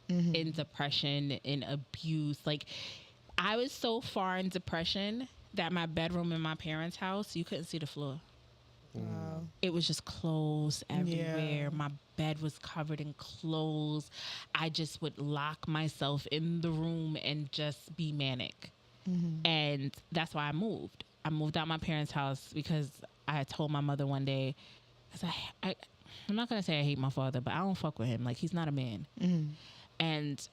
in depression, in abuse. Like, I was so far in depression that my bedroom in my parents' house, you couldn't see the floor. Wow. It was just clothes everywhere. My bed was covered in clothes. I just would lock myself in the room and just be manic. And that's why I moved. I moved out my parents' house because I had told my mother one day, I'm not going to say I hate my father, but I don't fuck with him. Like, he's not a man. And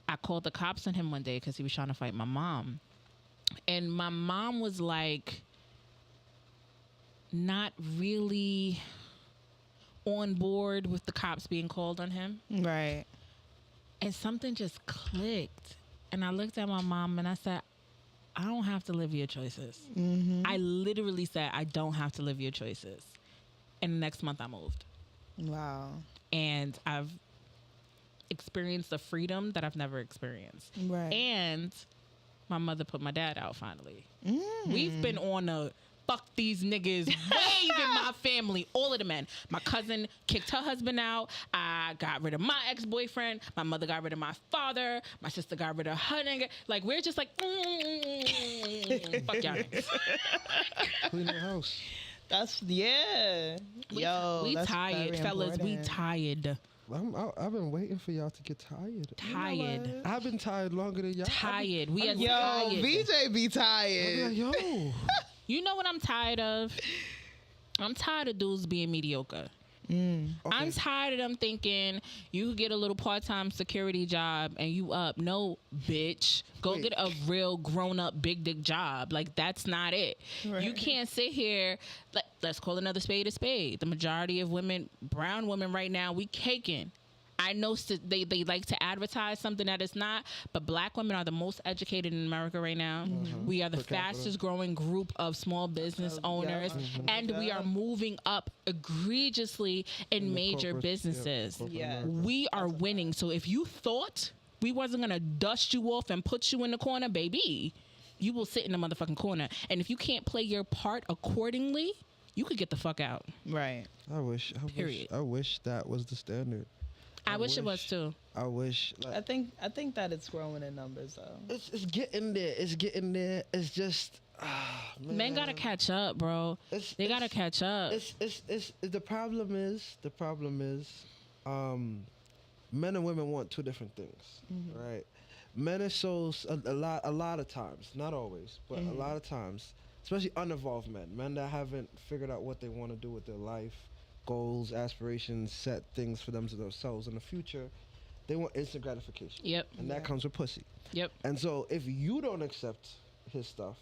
I called the cops on him one day because he was trying to fight my mom. And my mom was like, not really on board with the cops being called on him. Right. And something just clicked. And I looked at my mom and I said, I don't have to live your choices. I literally said, I don't have to live your choices. And the next month I moved. Wow. And experienced the freedom that I've never experienced. Right. And my mother put my dad out finally. We've been on a fuck these niggas wave in my family. All of the men. My cousin kicked her husband out. I got rid of my ex-boyfriend. My mother got rid of my father. My sister got rid of her nigga. Like, we're just like, fuck y'all niggas. Clean the house. That's, yeah. Yo, we that's tired, very fellas. We important. tired. I've been waiting for y'all to get tired. Tired. I've been tired longer than y'all. Tired. We are Yo, tired. VJ be I'm tired. like, yo. You know what I'm tired of? I'm tired of dudes being mediocre. Okay. I'm tired of them thinking you could get a little part-time security job and you up. No, bitch. Go Wait. get a real grown-up big dick job. Like, that's not it. Right. You can't sit here. Let's call another spade a spade. The majority of women, brown women right now, we caking. I know they like to advertise something that it's not, but black women are the most educated in America right now. We are the Per capita. fastest growing group of small business owners, and we are moving up egregiously in the major corporate- yeah, businesses. corporate Yeah. America. We are winning. So if you thought we wasn't gonna dust you off and put you in the corner, baby, you will sit in the motherfucking corner. And if you can't play your part accordingly, you could get the fuck out. Right. I wish Period. that was the standard. I wish it was too. I wish. Like, I think that it's growing in numbers though. it's getting there. It's getting there. It's just. Men gotta catch up, bro. They gotta catch up. It's the problem is men and women want two different things, right? Men are so a lot of times, not always, but a lot of times, especially uninvolved men that haven't figured out what they want to do with their life, goals, aspirations, set things for themselves in the future. They want instant gratification. Yep. And that comes with pussy. Yep. And so if you don't accept his stuff,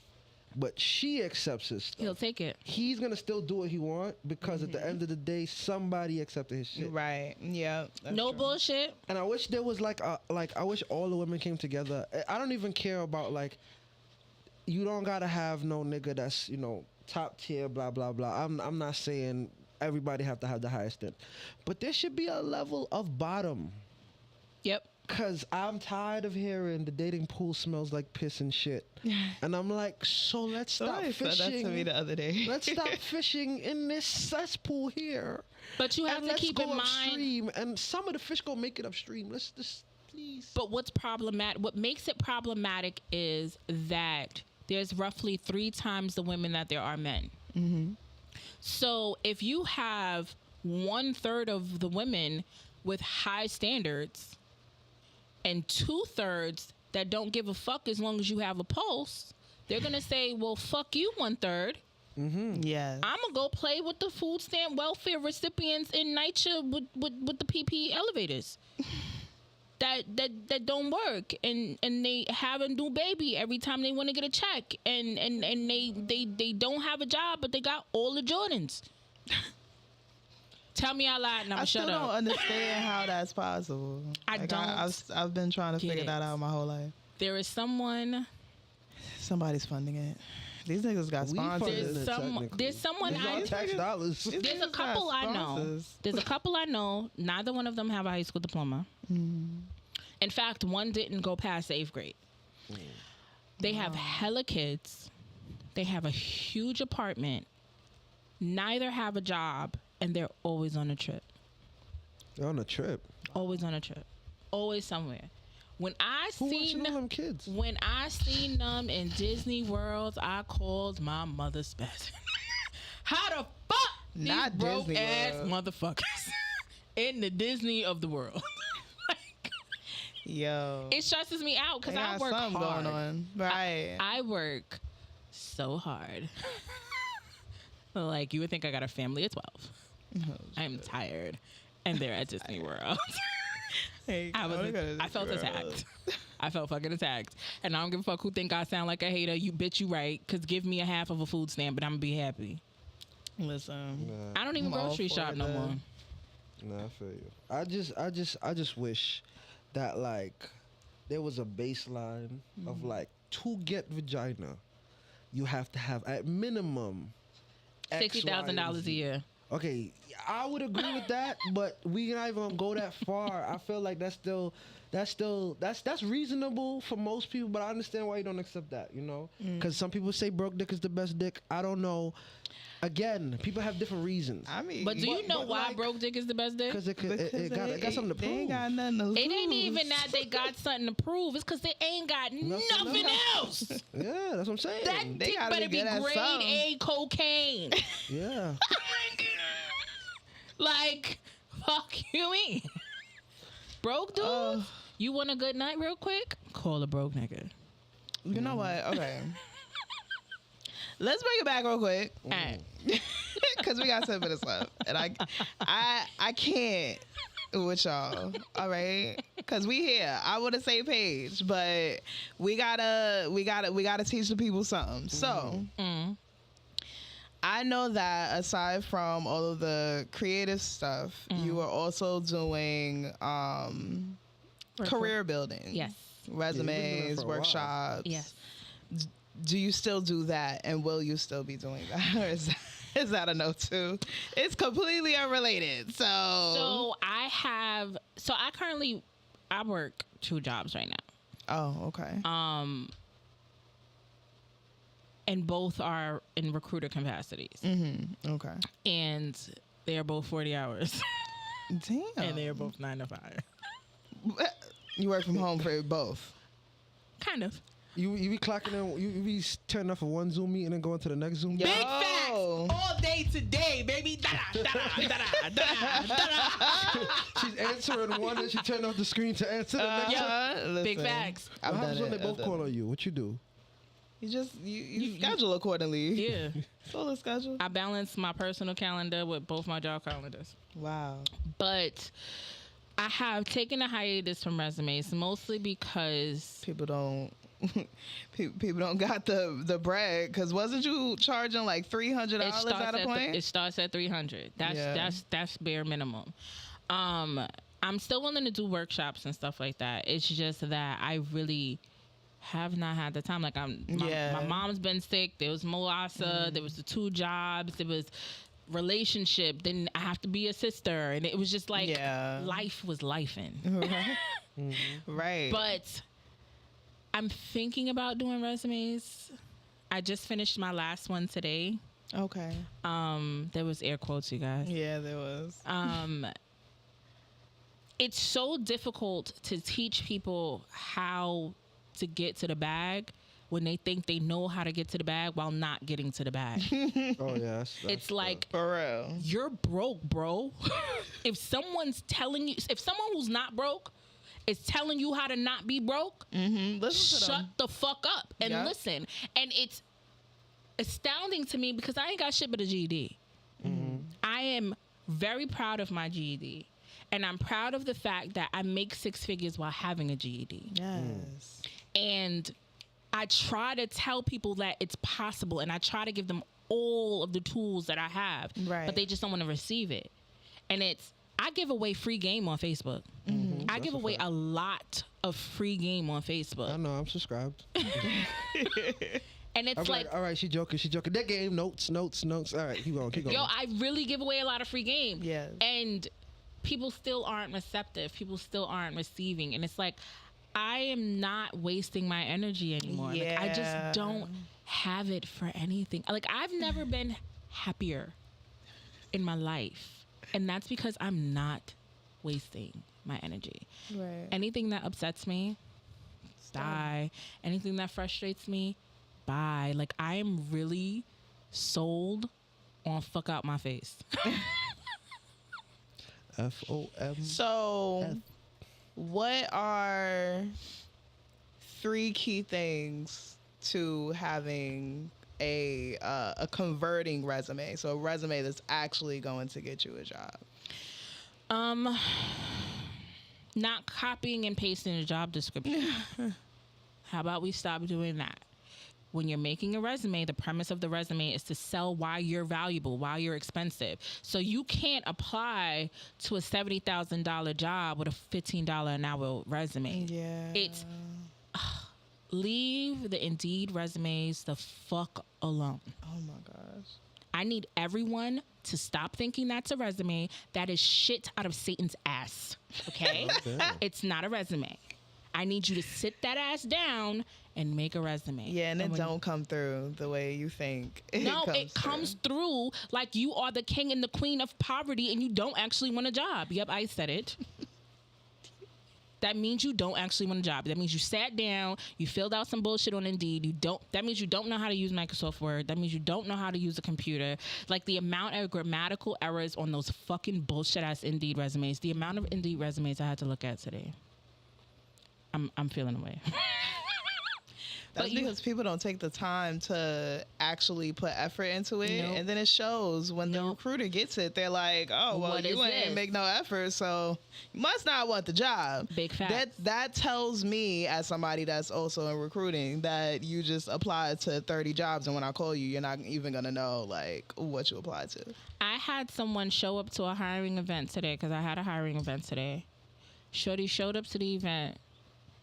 but she accepts his stuff, He'll take it. he's gonna still do what he want because at the end of the day, somebody accepted his shit. Right. Yeah. that's No true. bullshit. And I wish there was I wish all the women came together. I don't even care about you don't gotta have no nigga that's top tier, blah blah blah. I'm not saying everybody have to have the highest end, but there should be a level of bottom. Yep. Cause I'm tired of hearing the dating pool smells like piss and shit, and I'm like, so let's stop Somebody said fishing. that to me the other day. Let's stop fishing in this cesspool here. But you have And to let's keep go in mind. upstream, and some of the fish gonna make it upstream. Let's just please. But what's problematic? What makes it problematic is that there's roughly 3 times the women that there are men. So if you have 1/3 of the women with high standards and 2/3 that don't give a fuck as long as you have a pulse, they're gonna say, "Well, fuck you, 1/3. Yeah. I'm gonna go play with the food stamp welfare recipients in NYCHA with the PP elevators." That don't work, and they have a new baby every time they want to get a check, and they don't have a job, but they got all the Jordans. Tell me I lied, and I'm I shut still up. don't understand how that's possible. I've been trying to get figure it. that out my whole life. There is someone. Somebody's funding it. These niggas got We funded sponsors. it. There's someone These are I. tax dollars. These There's a niggas got couple I know. sponsors. There's a couple I know. Neither one of them have a high school diploma. In fact, one didn't go past 8th grade. They have hella kids. They have a huge apartment. Neither have a job, and they're always on a trip. They're on a trip. Always on a trip. Always somewhere. When I Who watching seen all them kids? when I seen them in Disney World, I called my mother spaz. How the fuck these Not broke Disney ass World. motherfuckers in the Disney of the world? Like, Yo. it stresses me out because They I got work something hard. going on. Right. I work so hard. Like, you would think I got a family of 12. I'm tired, and they're at Disney World. Hey, I felt attacked. I felt fucking attacked. And I don't give a fuck who think I sound like a hater. You bitch, you right. Because give me a half of a food stamp, but I'm going to be happy. Listen. I don't even I'm all grocery for shop no that. more. Nah, I feel you. I just wish that there was a baseline of to get vagina, you have to have at minimum X, Y, and $60,000 a Z. year. Okay, I would agree with that, but we not even gonna go that far. I feel like that's reasonable for most people, but I understand why you don't accept that. You know, because some people say broke dick is the best dick. I don't know. Again, people have different reasons. I mean, but do you know why like, broke dick is the best dick? Because it got something to prove. They ain't got nothing to lose. It ain't even that they got something to prove. It's because they ain't got nothing else. Yeah, that's what I'm saying. That dick better be grade A cocaine. Yeah. Like, fuck you mean? Broke dude? You want a good night real quick? Call a broke nigga. You know what? Okay. Let's bring it back real quick. All right. Because we got 7 minutes left. And I can't with y'all. All right? Because we here. I want the same page. But we gotta teach the people something. So I know that aside from all of the creative stuff, you are also doing career building. Yes. Resumes, workshops. Yes. Do you still do that, and will you still be doing that, or is that a no too? It's completely unrelated. So I work 2 jobs right now. Oh, okay. And both are in recruiter capacities. Mm-hmm. Okay. And they are both 40 hours. Damn. And they are both 9 to 5. You work from home for both. Kind of. You be clocking in. You be turning off for one Zoom meeting and going to the next Zoom meeting. Big facts. All day today, baby. Da-da, da-da, da-da, da-da, da-da. She's answering one and she turned off the screen to answer the next one. Listen, Big facts. What happens when they both call on you? What you do? You just you schedule accordingly. Yeah. Solar schedule. I balance my personal calendar with both my job calendars. Wow. But I have taken a hiatus from resumes mostly because people don't got the bread, because wasn't you charging like $300 at a point? It starts at $300. That's bare minimum. I'm still willing to do workshops and stuff like that. It's just that I really have not had the time. Like my mom's been sick. There was Moasa. There was the 2 jobs. There was relationship. Then I have to be a sister, and it was just like life was lifing. Right. But I'm thinking about doing resumes. I just finished my last one today. Okay. There was air quotes, you guys. Yeah, there was. It's so difficult to teach people how to get to the bag when they think they know how to get to the bag while not getting to the bag. Oh, yeah. It's like, for real. You're broke, bro. If someone's telling you, if someone who's not broke is telling you how to not be broke, shut the fuck up and listen. And it's astounding to me because I ain't got shit but a GED. I am very proud of my GED. And I'm proud of the fact that I make 6 figures while having a GED. Yes. And I try to tell people that it's possible, and I try to give them all of the tools that I have, but they just don't want to receive it. And I give away free game on Facebook. I give away a lot of free game on Facebook. I know, I'm subscribed. And it's all right, she joking. That game, notes. All right, keep going. Yo, I really give away a lot of free game. Yes. And people still aren't receptive. People still aren't receiving. And it's like, I am not wasting my energy anymore. Yeah. Like, I just don't have it for anything. Like, I've never been happier in my life. And that's because I'm not wasting my energy. Right. Anything that upsets me, die. Anything that frustrates me, bye. Like, I am really sold on fuck out my face. FOM. So, what are 3 key things to having a converting resume? So a resume that's actually going to get you a job. Not copying and pasting a job description. How about we stop doing that? When you're making a resume, the premise of the resume is to sell why you're valuable, why you're expensive. So you can't apply to a $70,000 job with a $15 an hour resume. Yeah. It's leave the Indeed resumes the fuck alone. Oh my gosh. I need everyone to stop thinking that's a resume. That is shit out of Satan's ass. Okay? It's not a resume. I need you to sit that ass down and make a resume. Yeah, and it don't come through the way you think. It comes through like you are the king and the queen of poverty and you don't actually want a job. Yep, I said it. That means you don't actually want a job. That means you sat down, you filled out some bullshit on Indeed. That means you don't know how to use Microsoft Word. That means you don't know how to use a computer. Like the amount of grammatical errors on those fucking bullshit ass Indeed resumes. The amount of Indeed resumes I had to look at today. I'm feeling away. That's because people don't take the time to actually put effort into it. Nope. And then it shows when the recruiter gets it. They're like, oh, well, you ain't make no effort, so you must not want the job. Big fact. That tells me, as somebody that's also in recruiting, that you just applied to 30 jobs, and when I call you, you're not even going to know, like, what you applied to. I had someone show up to a hiring event today, because I had a hiring event today. Shorty showed up to the event.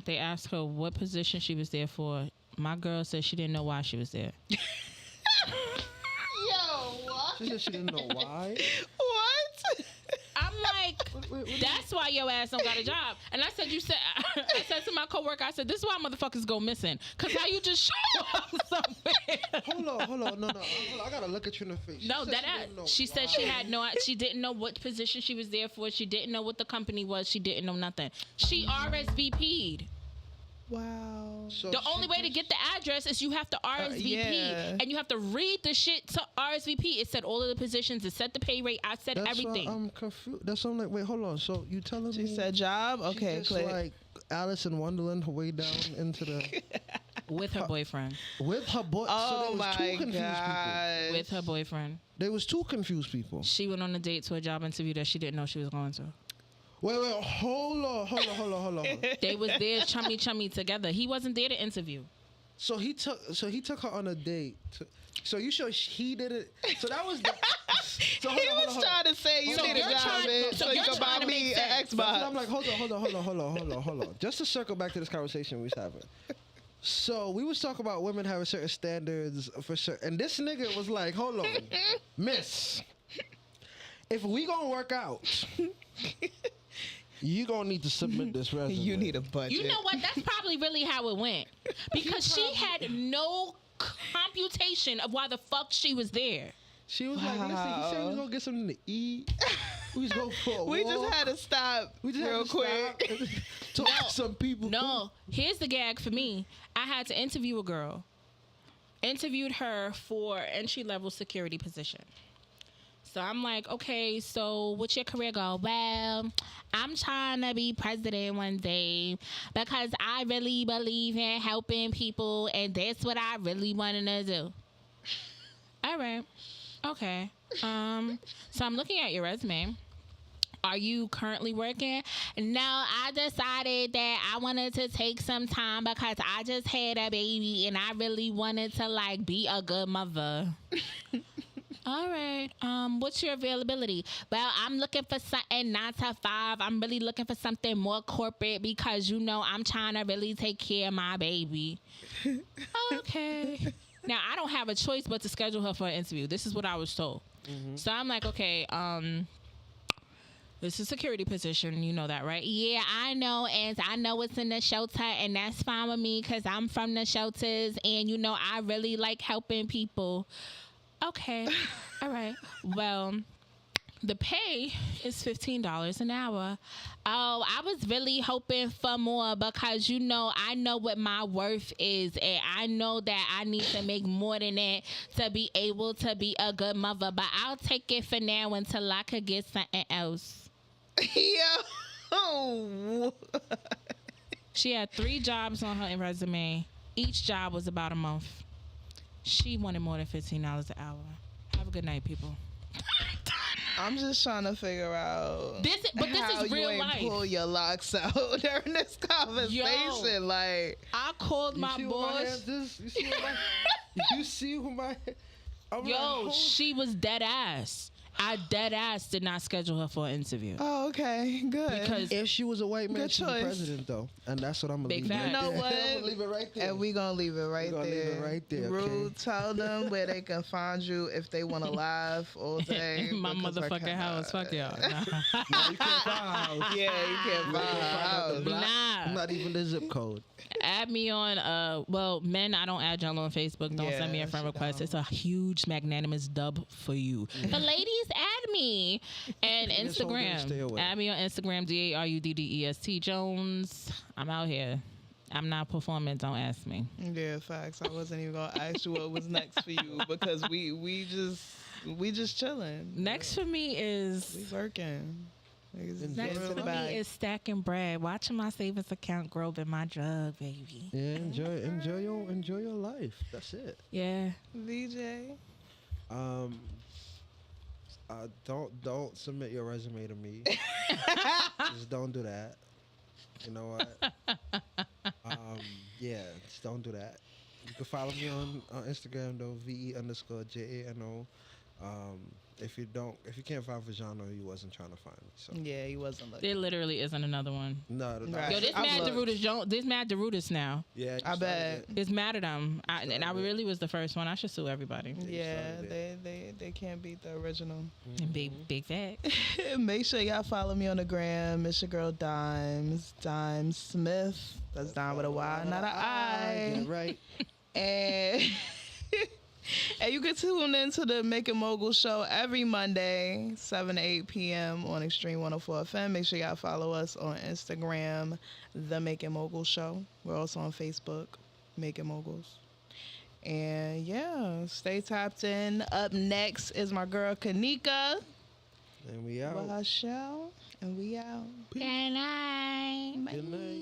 They asked her what position she was there for. My girl said she didn't know why she was there. Yo, what? She said she didn't know why? What? I'm like, that's why your ass don't got a job. And I said to my coworker, I said, this is why motherfuckers go missing. Because how you just show up somewhere? Hold on. No. I got to look at you in the face. She said she didn't know what position she was there for. She didn't know what the company was. She didn't know nothing. She RSVP'd. Wow. So the only way to get the address is you have to RSVP. And you have to read the shit to RSVP. It said all of the positions. It said the pay rate. I said everything. I'm confused. That's why I'm like, wait, hold on. So you telling me... She said job? Okay, click. Like Alice in Wonderland, her way down into the... With her boyfriend. With her boyfriend. Oh, so there was two confused people. With her boyfriend. There was two confused people. She went on a date to a job interview that she didn't know she was going to. Wait, hold on. They was there chummy together. He wasn't there to interview. So he took her on a date. So you sure he did it? So that was the... So he was trying to say you need a job, man, so you can buy me an Xbox. I'm like, hold on. Just to circle back to this conversation we was having. So we was talking about women having certain standards for sure. And this nigga was like, hold on, miss, if we gonna work out... You gonna need to submit this resume. You need a budget. You know what? That's probably really how it went. Because she had no computation of why the fuck she was there. She was like, listen, he said we was gonna get something to eat. We was going for a walk. We just had to stop real quick. Talk to some people. No, here's the gag for me. I had to interview a girl. Interviewed her for entry-level security position. So I'm like, okay, so what's your career goal? Well, I'm trying to be president one day because I really believe in helping people, and that's what I really wanted to do. All right. Okay. So I'm looking at your resume. Are you currently working? No, I decided that I wanted to take some time because I just had a baby and I really wanted to, like, be a good mother. All right. What's your availability? Well, I'm looking for something 9 to 5. I'm really looking for something more corporate because, you know, I'm trying to really take care of my baby. Okay. Now, I don't have a choice but to schedule her for an interview. This is what I was told. Mm-hmm. So I'm like, okay, this is a security position. You know that, right? Yeah, I know. And I know it's in the shelter, and that's fine with me because I'm from the shelters. And, you know, I really like helping people. Okay. All right. Well, the pay is $15 an hour. Oh, I was really hoping for more because, you know, I know what my worth is, and I know that I need to make more than that to be able to be a good mother. But I'll take it for now until I could get something else. Yo. She had 3 jobs on her resume. Each job was about a month. She wanted more than $15 an hour. Have a good night, people. I'm just trying to figure out this is real you life. Pull your locks out during this conversation. Yo, like, I called my boss. You see who my... Yo, she was dead ass. I dead ass did not schedule her for an interview. Oh, okay, good. Because If she was a white man, Good she'd be choice. president, though. And that's what I'm going to Big leave fact. right You know there. what? I'm going to leave it right there. And we gonna leave it right gonna there. leave it right there, Rude, okay? tell them where they can find you if they want to laugh all day. my because I motherfucking house. cannot. Fuck y'all. Nah. No, you can't find our house. Yeah, you can't find Find our out the house. block. Nah. Not even the zip code. Add me on well, men, I don't add y'all on Facebook. Don't send me a Yeah, friend she request. don't. It's a huge magnanimous dub for you. The ladies, add me. And This whole thing, stay Instagram. away. Add me on Instagram, DARUDDEST Jones. I'm out here. I'm not performing, don't ask me. Yeah, facts. I wasn't even gonna ask you what was next for you because we just chilling. Next for me We is working. Niggas is next getting to for the me bag. is stacking bread, watching my savings account grow in my drug, baby. Yeah, enjoy your life. That's it. Yeah. VJ. Don't submit your resume to me. Just don't do that. You know what? Yeah, just don't do that. You can follow me on Instagram though, VE_JANO. If you can't find Vajano, you wasn't trying to find me. So Yeah, he wasn't looking. There literally isn't another one. no. Right. Yo, this I've mad looked. DeRutis Jones. This mad DeRutis now. Yeah, I bet. It's mad at them. And I really was the first one. I should sue everybody. Yeah, started they can't beat the original. And big fat. Make sure y'all follow me on the gram. It's your girl Dimes Smith. That's Dime with a Y, not an I. Yeah, right. And and you can tune into the Make It Mogul show every Monday, 7 to 8 p.m. on Xtreme 104 FM. Make sure y'all follow us on Instagram, The Make It Mogul Show. We're also on Facebook, Make It Moguls. And yeah, stay tapped in. Up next is my girl Kanika. And we out. With her show. And we out. Good night. Good night.